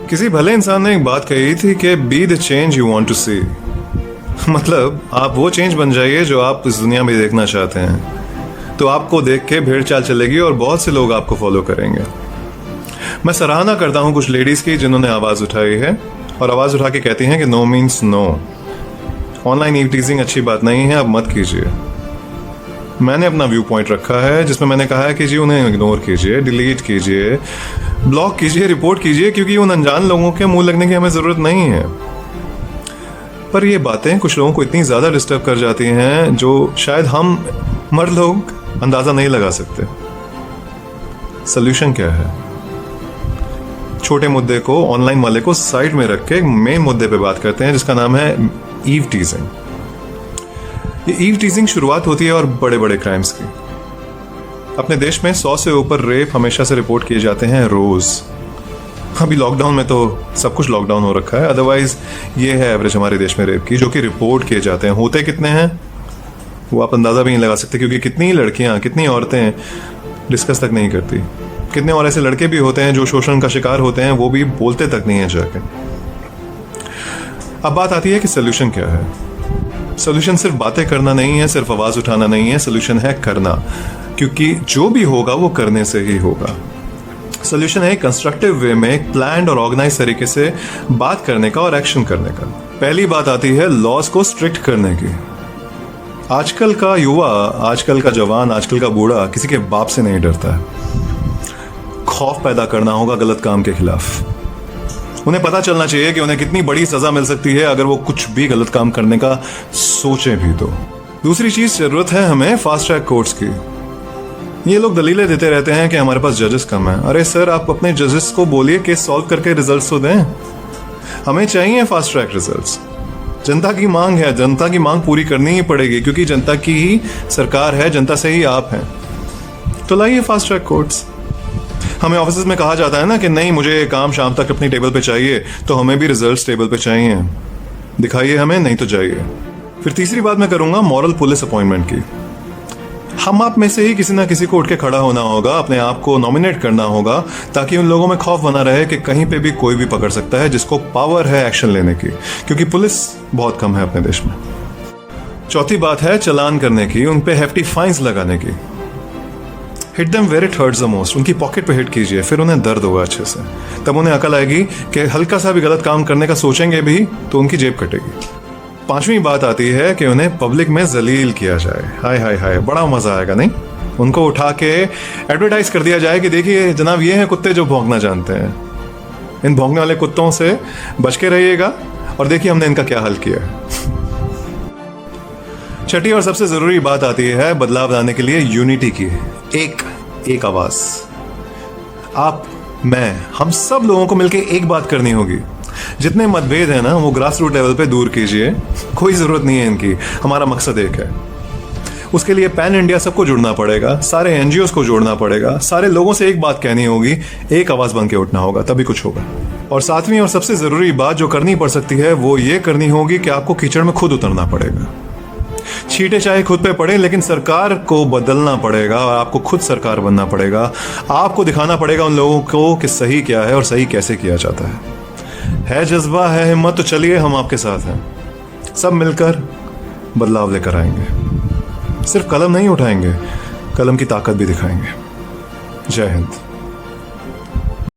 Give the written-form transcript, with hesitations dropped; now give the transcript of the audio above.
किसी भले इंसान ने एक बात कही थी कि be the change you want to see. मतलब आप वो चेंज बन जाइए जो आप इस दुनिया में देखना चाहते हैं, तो आपको देख के भेड़ चाल चलेगी और बहुत से लोग आपको फॉलो करेंगे। मैं सराहना करता हूं कुछ लेडीज की जिन्होंने आवाज उठाई है और आवाज उठा के कहती हैं कि no means no. Online eve teasing अच्छी बात नहीं है, आप मत कीजिए। मैंने अपना व्यू पॉइंट रखा है जिसमें मैंने कहा है कि जी उन्हें इग्नोर कीजिए, डिलीट कीजिए, ब्लॉक कीजिए, रिपोर्ट कीजिए, क्योंकि उन अनजान लोगों के मुंह लगने की हमें जरूरत नहीं है। पर ये बातें कुछ लोगों को इतनी ज्यादा डिस्टर्ब कर जाती हैं जो शायद हम मर्द लोग अंदाजा नहीं लगा सकते। सोल्यूशन क्या है? छोटे मुद्दे को, ऑनलाइन वाले को साइड में रख के मेन मुद्दे पे बात करते हैं जिसका नाम है ईव टीजिंग। ये ईव टीजिंग शुरुआत होती है और बड़े बड़े क्राइम्स की। अपने देश में 100 से ऊपर रेप हमेशा से रिपोर्ट किए जाते हैं रोज। अभी लॉकडाउन में तो सब कुछ लॉकडाउन हो रखा है, अदरवाइज ये है एवरेज हमारे देश में रेप की जो कि रिपोर्ट किए जाते हैं। होते कितने हैं वो आप अंदाजा भी नहीं लगा सकते, क्योंकि कितनी लड़कियां, कितनी औरतें डिस्कस तक नहीं करती। कितने और ऐसे लड़के भी होते हैं जो शोषण का शिकार होते हैं, वो भी बोलते तक नहीं है जाके। अब बात आती है कि सोल्यूशन क्या है। सोल्यूशन सिर्फ बातें करना नहीं है, सिर्फ आवाज उठाना नहीं है, सोल्यूशन है करना, क्योंकि जो भी होगा वो करने से ही होगा। सोल्यूशन है कंस्ट्रक्टिव वे में, एक प्लान्ड और ऑर्गेनाइज तरीके से बात करने का और एक्शन करने का। पहली बात आती है लॉज को स्ट्रिक्ट करने की। आजकल का युवा, आजकल का जवान, आजकल का बूढ़ा किसी के बाप से नहीं डरता है। खौफ पैदा करना होगा गलत काम के खिलाफ। उन्हें पता चलना चाहिए कि उन्हें कितनी बड़ी सजा मिल सकती है अगर वो कुछ भी गलत काम करने का सोचे भी तो। दूसरी चीज, जरूरत है हमें फास्ट ट्रैक कोर्ट्स की। ये लोग दलीलें देते रहते हैं कि हमारे पास जजेस कम है। अरे सर, आप अपने जजेस को बोलिए केस सॉल्व करके रिजल्ट्स तो दें। हमें चाहिए फास्ट ट्रैक रिजल्ट्स। जनता की मांग है, जनता की मांग पूरी करनी ही पड़ेगी, क्योंकि जनता की ही सरकार है, जनता से ही आप हैं। तो लाइए फास्ट ट्रैक कोर्ट्स। हमें ऑफिस में कहा जाता है ना कि नहीं, मुझे काम शाम तक अपनी टेबल पे चाहिए, तो हमें भी रिजल्ट्स टेबल पे चाहिए। दिखाइए हमें, नहीं तो जाइए। फिर तीसरी बात मैं करूंगा मॉरल पुलिस अपॉइंटमेंट की। हम आप में से ही किसी ना किसी को उठ के खड़ा होना होगा, अपने आप को नॉमिनेट करना होगा, ताकि उन लोगों में खौफ बना रहे कि कहीं पे भी कोई भी पकड़ सकता है जिसको पावर है एक्शन लेने की, क्योंकि पुलिस बहुत कम है अपने देश में। चौथी बात है चालान करने की, उन पे हेफ्टी फाइन्स लगाने की। Hit them where it hurts the most. उनकी पॉकेट पे हिट कीजिए, फिर उन्हें दर्द होगा अच्छे से। तब उन्हें अकल आएगी कि हल्का सा भी गलत काम करने का सोचेंगे भी तो उनकी जेब कटेगी। पांचवी बात आती है कि उन्हें पब्लिक में जलील किया जाए। हाय हाय हाय, बड़ा मजा आएगा नहीं? उनको उठा के एडवर्टाइज कर दिया जाए कि देखिए जनाब, ये हैं कुत्ते जो भौंकना जानते हैं। इन भौंकने वाले कुत्तों से बच के रहिएगा और देखिए हमने इनका क्या हल किया है। छठी और सबसे जरूरी बात आती है बदलाव लाने के लिए यूनिटी की। एक आवाज। आप, मैं, हम सब लोगों को मिलकर एक बात करनी होगी। जितने मतभेद है ना वो ग्रास रूट लेवल पे दूर कीजिए। कोई जरूरत नहीं है इनकी, हमारा मकसद एक है। उसके लिए पैन इंडिया सबको जुड़ना पड़ेगा, सारे एनजीओ को जोड़ना पड़ेगा, सारे लोगों से एक बात कहनी होगी, एक आवाज बन के उठना होगा, तभी कुछ होगा। और सातवीं और सबसे जरूरी बात जो करनी पड़ सकती है वो ये करनी होगी कि आपको कीचड़ में खुद उतरना पड़ेगा। छींटे चाहे खुद पे पड़े, लेकिन सरकार को बदलना पड़ेगा और आपको खुद सरकार बनना पड़ेगा। आपको दिखाना पड़ेगा उन लोगों को कि सही क्या है और सही कैसे किया जाता है जज्बा, है हिम्मत, तो चलिए हम आपके साथ हैं। सब मिलकर बदलाव लेकर आएंगे। सिर्फ कलम नहीं उठाएंगे, कलम की ताकत भी दिखाएंगे। जय हिंद।